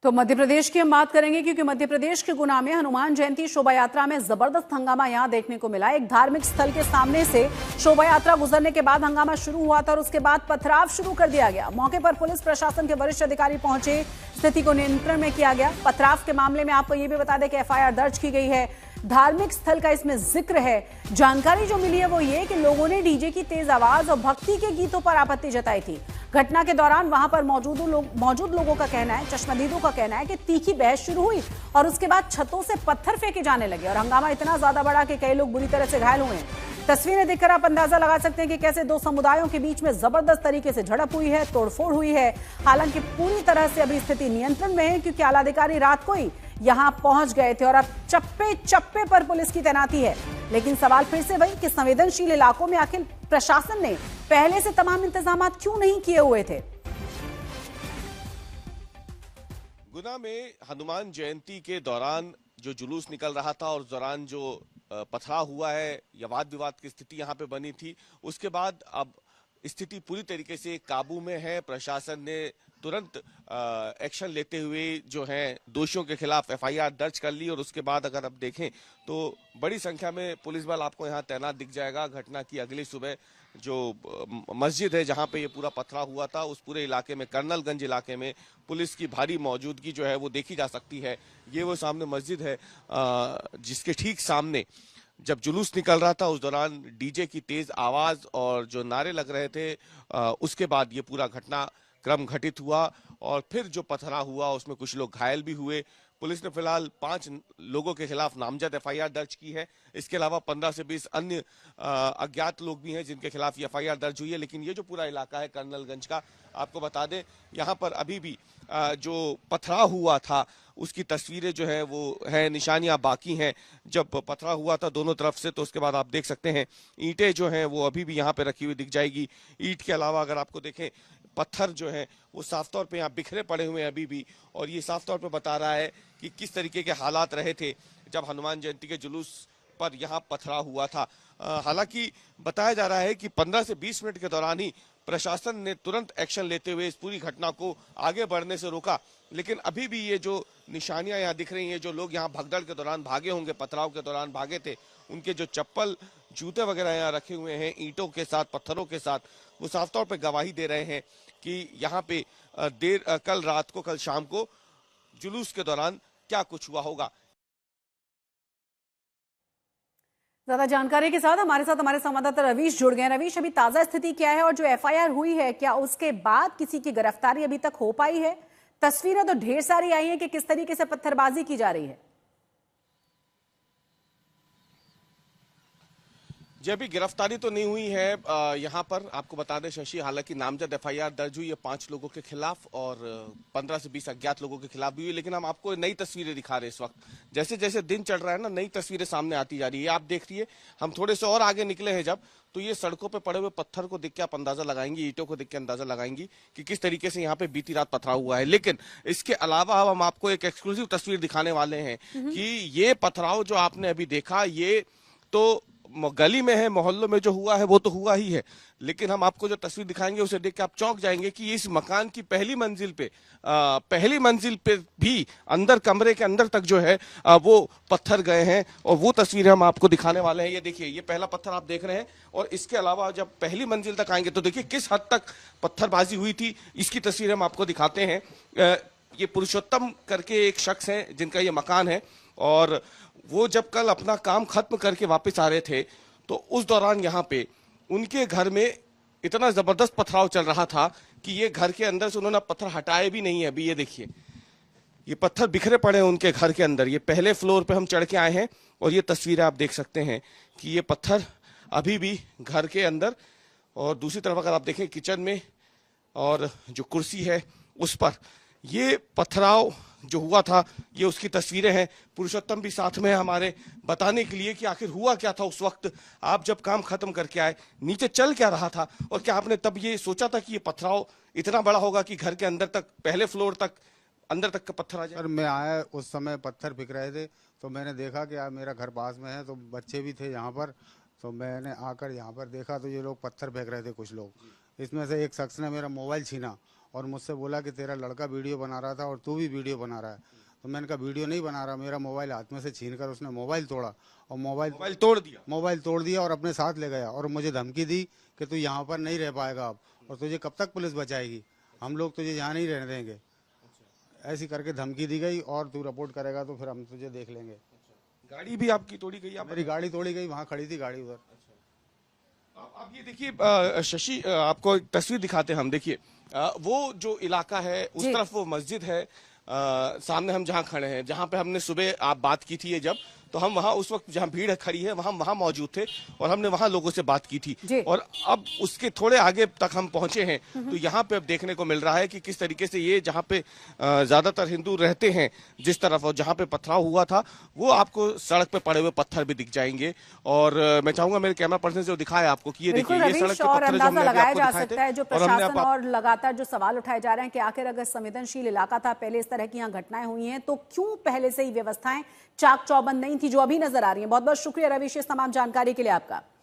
तो मध्य प्रदेश की हम बात करेंगे क्योंकि मध्य प्रदेश के गुना में हनुमान जयंती शोभा यात्रा में जबरदस्त हंगामा यहां देखने को मिला। एक धार्मिक स्थल के सामने से शोभा यात्रा गुजरने के बाद हंगामा शुरू हुआ था और उसके बाद पथराव शुरू कर दिया गया। मौके पर पुलिस प्रशासन के वरिष्ठ अधिकारी पहुंचे, स्थिति को नियंत्रण में किया गया। पथराव के मामले में आपको यह भी बता दें कि एफआईआर दर्ज की गई है। धार्मिक स्थल का इसमें जिक्र है। जानकारी जो मिली है वो ये कि लोगों ने डीजे की तेज आवाज और भक्ति के गीतों पर आपत्ति जताई थी। घटना के दौरान वहां पर मौजूद लोगों का कहना है, चश्मदीदों का कहना है कि तीखी बहस शुरू हुई और उसके बाद छतों से पत्थर फेंके जाने लगे और हंगामा इतना ज्यादा बढ़ा कि कई लोग बुरी तरह से घायल हुए हैं। तस्वीरें देखकर आप अंदाजा लगा सकते हैं कि कैसे दो समुदायों के बीच में जबरदस्त तरीके से झड़प हुई है, तोड़फोड़ हुई है। हालांकि पूरी तरह से अभी स्थिति नियंत्रण में है क्योंकि आला अधिकारी रात को ही यहां पहुंच गए थे और अब चप्पे चप्पे पर पुलिस की तैनाती है। लेकिन सवाल फिर से वही कि संवेदनशील इलाकों में आखिर प्रशासन ने पहले से तमाम इंतजाम क्यों नहीं किए हुए थे। गुना में हनुमान जयंती के दौरान जो जुलूस निकल रहा था और उस दौरान जो पथराव हुआ है या वाद विवाद की स्थिति यहाँ पे बनी थी, उसके बाद अब स्थिति पूरी तरीके से काबू में है। प्रशासन ने तुरंत एक्शन लेते हुए जो है दोषियों के खिलाफ एफआईआर दर्ज कर ली और उसके बाद अगर अब देखें तो बड़ी संख्या में पुलिस बल आपको यहाँ तैनात दिख जाएगा। घटना की अगली सुबह जो मस्जिद है जहाँ पे ये पूरा पथराव हुआ था, उस पूरे इलाके में, कर्नलगंज इलाके में पुलिस की भारी मौजूदगी जो है वो देखी जा सकती है। ये वो सामने मस्जिद है जिसके ठीक सामने जब जुलूस निकल रहा था उस दौरान डीजे की तेज आवाज और जो नारे लग रहे थे, उसके बाद ये पूरा घटनाक्रम घटित हुआ और फिर जो पथराव हुआ उसमें कुछ लोग घायल भी हुए। पुलिस ने फिलहाल 5 लोगों के खिलाफ नामजद एफआईआर दर्ज की है। इसके अलावा 15 से 20 अन्य अज्ञात लोग भी हैं जिनके खिलाफ ये एफआईआर दर्ज हुई है। लेकिन ये जो पूरा इलाका है कर्नलगंज का, आपको बता दें यहाँ पर अभी भी जो पथराव हुआ था उसकी तस्वीरें जो है वो है, निशानियां बाकी हैं। जब पथराव हुआ था दोनों तरफ से तो उसके बाद आप देख सकते हैं ईंटें जो हैं वो अभी भी यहाँ पे रखी हुई दिख जाएगी। ईंट के अलावा अगर आपको देखें पत्थर जो है वो साफ तौर पे यहाँ बिखरे पड़े हुए हैं अभी भी, और ये साफ तौर पे बता रहा है कि किस तरीके के हालात रहे थे जब हनुमान जयंती के जुलूस पर यहाँ पथराव हुआ था। हालांकि बताया जा रहा है कि 15 से 20 मिनट के दौरान ही प्रशासन ने तुरंत एक्शन लेते हुए इस पूरी घटना को आगे बढ़ने से रोका। लेकिन अभी भी ये जो निशानियां यहाँ दिख रही हैं, जो लोग यहाँ भगदड़ के दौरान भागे होंगे, पथराव के दौरान भागे थे, उनके जो चप्पल जूते वगैरह यहाँ रखे हुए हैं ईंटों के साथ, पत्थरों के साथ, वो साफ तौर पे गवाही दे रहे हैं कि यहाँ पे कल रात को, कल शाम को जुलूस के दौरान क्या कुछ हुआ होगा। ज्यादा जानकारी के साथ हमारे संवाददाता रवीश जुड़ गए। रवीश, अभी ताजा स्थिति क्या है और जो एफआईआर हुई है क्या उसके बाद किसी की गिरफ्तारी अभी तक हो पाई है? तस्वीरें तो ढेर सारी आई हैं कि किस तरीके से पत्थरबाजी की जा रही है। जी, अभी गिरफ्तारी तो नहीं हुई है यहाँ पर, आपको बता दें शशि। हालांकि नामजद एफआईआर दर्ज हुई है 5 लोगों के खिलाफ और 15 से 20 अज्ञात लोगों के खिलाफ भी हुई। लेकिन हम आपको नई तस्वीरें दिखा रहे हैं इस वक्त। जैसे जैसे दिन चढ़ रहा है ना, नई तस्वीरें सामने आती जा रही है। आप देख रही है, हम थोड़े से और आगे निकले हैं जब, तो ये सड़कों पे पड़े हुए पत्थर को देख के आप अंदाजा लगाएंगी, ईंटों को देख के अंदाजा लगाएंगी कि किस तरीके से यहाँ पे बीती रात पथराव हुआ है। लेकिन इसके अलावा अब हम आपको एक एक्सक्लूसिव तस्वीर दिखाने वाले हैं कि ये पथराव जो आपने अभी देखा, ये तो गली में है, मोहल्लों में जो हुआ है वो तो हुआ ही है। लेकिन हम आपको जो तस्वीर दिखाएंगे उसे देख के आप चौंक जाएंगे कि इस मकान की पहली मंजिल पे भी अंदर, कमरे के अंदर तक जो है वो पत्थर गए हैं और वो तस्वीरें हम आपको दिखाने वाले हैं। ये देखिए, ये पहला पत्थर आप देख रहे हैं और इसके अलावा जब पहली मंजिल तक आएंगे तो देखिए किस हद तक पत्थरबाजी हुई थी। इसकी तस्वीर हम आपको दिखाते हैं। ये पुरुषोत्तम करके एक शख्स है जिनका ये मकान है और वो जब कल अपना काम खत्म करके वापस आ रहे थे तो उस दौरान यहाँ पे उनके घर में इतना जबरदस्त पथराव चल रहा था कि ये घर के अंदर से उन्होंने पत्थर हटाए भी नहीं है। अभी ये देखिए, ये पत्थर बिखरे पड़े हैं उनके घर के अंदर। ये पहले फ्लोर पे हम चढ़ के आए हैं और ये तस्वीरें आप देख सकते हैं कि ये पत्थर अभी भी घर के अंदर, और दूसरी तरफ अगर आप देखें किचन में और जो कुर्सी है उस पर ये पथराव जो हुआ था, ये उसकी तस्वीरें हैं। पुरुषोत्तम भी साथ में है हमारे, बताने के लिए कि आखिर हुआ क्या था उस वक्त। आप जब काम खत्म करके आए, नीचे चल क्या रहा था और क्या आपने तब ये सोचा था कि ये पथराव इतना बड़ा होगा कि घर के अंदर तक, पहले फ्लोर तक, अंदर तक का पत्थर आ जाए? मैं आया उस समय पत्थर बिक रहे थे तो मैंने देखा कि यार मेरा घर पास में है, तो बच्चे भी थे यहाँ पर, तो मैंने आकर यहाँ पर देखा तो ये लोग पत्थर फेंक रहे थे कुछ लोग। इसमें से एक शख्स ने मेरा मोबाइल छीना और मुझसे बोला कि तेरा लड़का वीडियो बना रहा था और तू भी वीडियो बना रहा है। तो मैंने कहा वीडियो नहीं बना रहा, मेरा मोबाइल हाथ में से छीन कर उसने मोबाइल तोड़ा और मोबाइल तोड़ दिया और अपने साथ ले गया और मुझे धमकी दी कि तू यहाँ पर नहीं रह पाएगा अब, और तुझे कब तक पुलिस बचाएगी, हम लोग तुझे यहाँ नहीं रहने देंगे। ऐसी करके धमकी दी गई और तू रिपोर्ट करेगा तो फिर हम तुझे देख लेंगे। गाड़ी भी आपकी तोड़ी गई? मेरी गाड़ी तोड़ी गई, वहाँ खड़ी थी गाड़ी उधर। अब ये देखिए शशि, आपको एक तस्वीर दिखाते हैं हम। देखिए वो जो इलाका है उस तरफ वो मस्जिद है, सामने हम जहां खड़े हैं, जहां पे हमने सुबह आप बात की थी ये जब, तो हम वहां उस वक्त जहां भीड़ खड़ी है वहां मौजूद थे और हमने वहां लोगों से बात की थी। और अब उसके थोड़े आगे तक हम पहुंचे हैं तो यहाँ पे अब देखने को मिल रहा है कि किस तरीके से ये जहाँ पे ज्यादातर हिंदू रहते हैं जिस तरफ, और जहाँ पे पथराव हुआ था वो आपको सड़क पे पड़े हुए पत्थर भी दिख जाएंगे। और मैं चाहूंगा मेरे कैमरा पर्सन से दिखाए आपको कि ये देखिए ये सड़क के पत्थर जो हमने लगाया जा सकता है, जो प्रशासन और लगातार जो सवाल उठाए जा रहे हैं कि आखिर अगर संवेदनशील इलाका था, पहले इस तरह की यहाँ घटनाएं हुई हैं, तो क्यों पहले से ही व्यवस्थाएं चाक चौबंद नहीं थी जो अभी नजर आ रही है। बहुत बहुत शुक्रिया रवि इस तमाम जानकारी के लिए आपका।